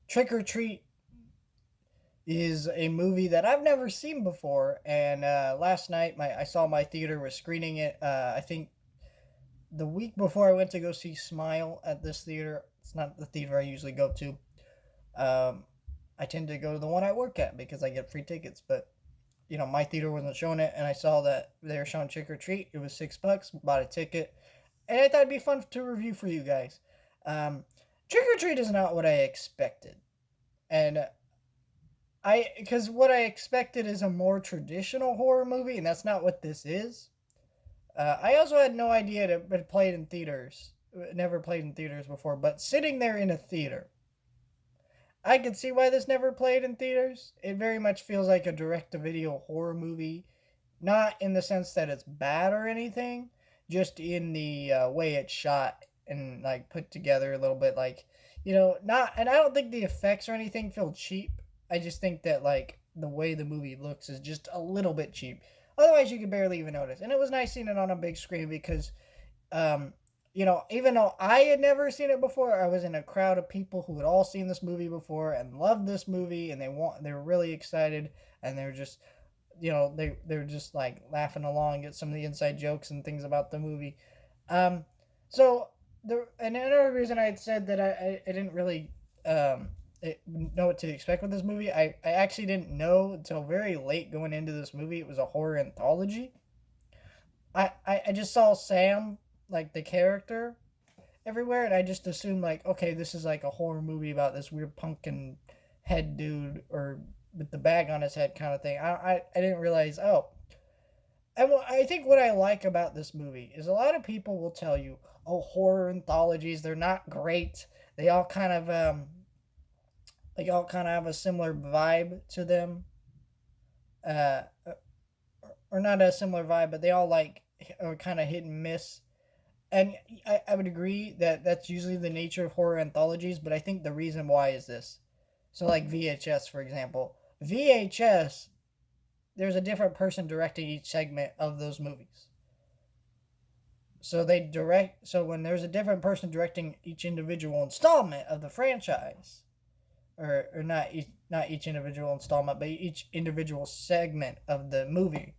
Trick or Treat is a movie that I've never seen before, and last night I saw my theater was screening it. I think the week before I went to go see Smile at this theater. It's not the theater I usually go to. Um, I tend to go to the one I work at because I get free tickets. But my theater wasn't showing it, and I saw that they were showing Trick or Treat. It was $6. Bought a ticket, and I thought it'd be fun to review for you guys. Um, Trick or Treat is not what I expected, and because what I expected is a more traditional horror movie, and that's not what this is. I also had no idea it had played in theaters. Never played in theaters before, but sitting there in a theater, I could see why this never played in theaters. It very much feels like a direct-to-video horror movie, not in the sense that it's bad or anything, just in the way it's shot and like put together a little bit. Like, not. And I don't think the effects or anything feel cheap. I just think that like the way the movie looks is just a little bit cheap. Otherwise, you could barely even notice. And it was nice seeing it on a big screen because um, even though I had never seen it before, I was in a crowd of people who had all seen this movie before and loved this movie, and they were really excited, and they're just, they're just like laughing along at some of the inside jokes and things about the movie. Um, so and another reason I had said that I didn't really know what to expect with this movie. I actually didn't know until very late going into this movie it was a horror anthology. I just saw Sam, like the character, everywhere, and I just assumed like, okay, this is like a horror movie about this weird pumpkin head dude or with the bag on his head kind of thing. I didn't realize. Oh, I think what I like about this movie is a lot of people will tell you, oh, horror anthologies, they're not great. They all kind of have a similar vibe to them. Uh, or not a similar vibe, but they all like are kind of hit and miss. And I would agree that that's usually the nature of horror anthologies, but I think the reason why is this. So, like VHS, for example, VHS, there's a different person directing each segment of those movies. So when there's a different person directing each individual installment of the franchise, or not each individual installment, but each individual segment of the movie,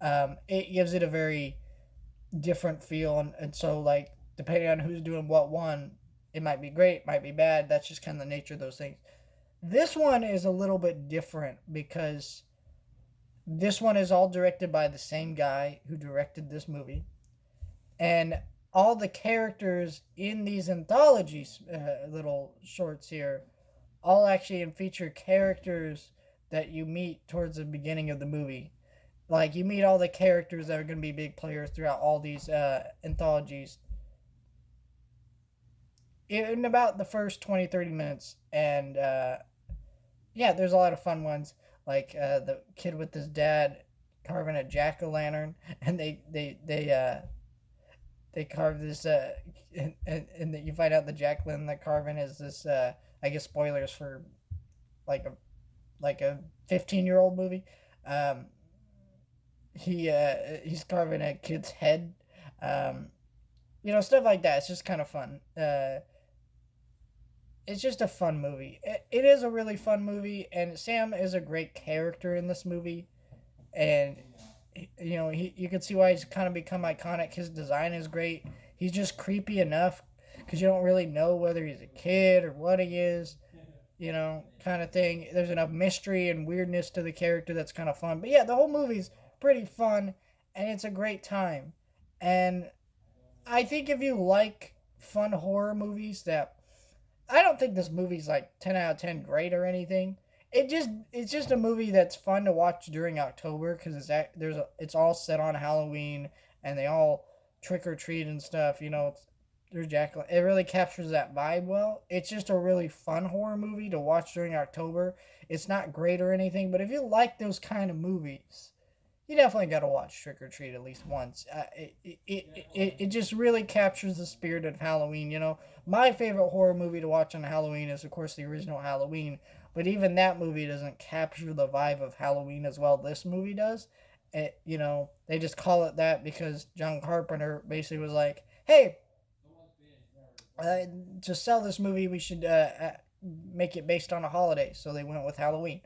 it gives it a very different feel, and so like depending on who's doing what one, it might be great, might be bad. That's just kind of the nature of those things. This one is a little bit different because this one is all directed by the same guy who directed this movie, and all the characters in these anthologies, little shorts here, all actually feature characters that you meet towards the beginning of the movie. Like you meet all the characters that are going to be big players throughout all these anthologies in about the first 20, 30 minutes. And yeah, there's a lot of fun ones, like the kid with his dad carving a jack-o'-lantern, and they carve this and you find out the jack-o'-lantern they're carving is this I guess spoilers for like a 15-year-old movie. um he's carving a kid's head. um Stuff like that. It's just kind of fun. It's just a fun movie. It is a really fun movie, and Sam is a great character in this movie. And you can see why he's kind of become iconic. His design is great. He's just creepy enough because you don't really know whether he's a kid or what he is. Kind of thing. There's enough mystery and weirdness to the character that's kind of fun. But yeah, the whole movie's pretty fun, and it's a great time. And I think if you like fun horror movies, that I don't think this movie's like 10 out of 10 great or anything. It's just a movie that's fun to watch during October because it's all set on Halloween, and they all trick or treat and stuff. There's Jack. It really captures that vibe well. It's just a really fun horror movie to watch during October. It's not great or anything, but if you like those kind of movies, you definitely got to watch Trick or Treat at least once. It just really captures the spirit of Halloween. My favorite horror movie to watch on Halloween is, of course, the original Halloween. But even that movie doesn't capture the vibe of Halloween as well this movie does. They just call it that because John Carpenter basically was like, "Hey, to sell this movie, we should make it based on a holiday, so they went with Halloween,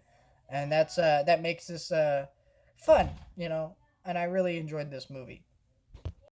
and that makes this fun, you know. And I really enjoyed this movie.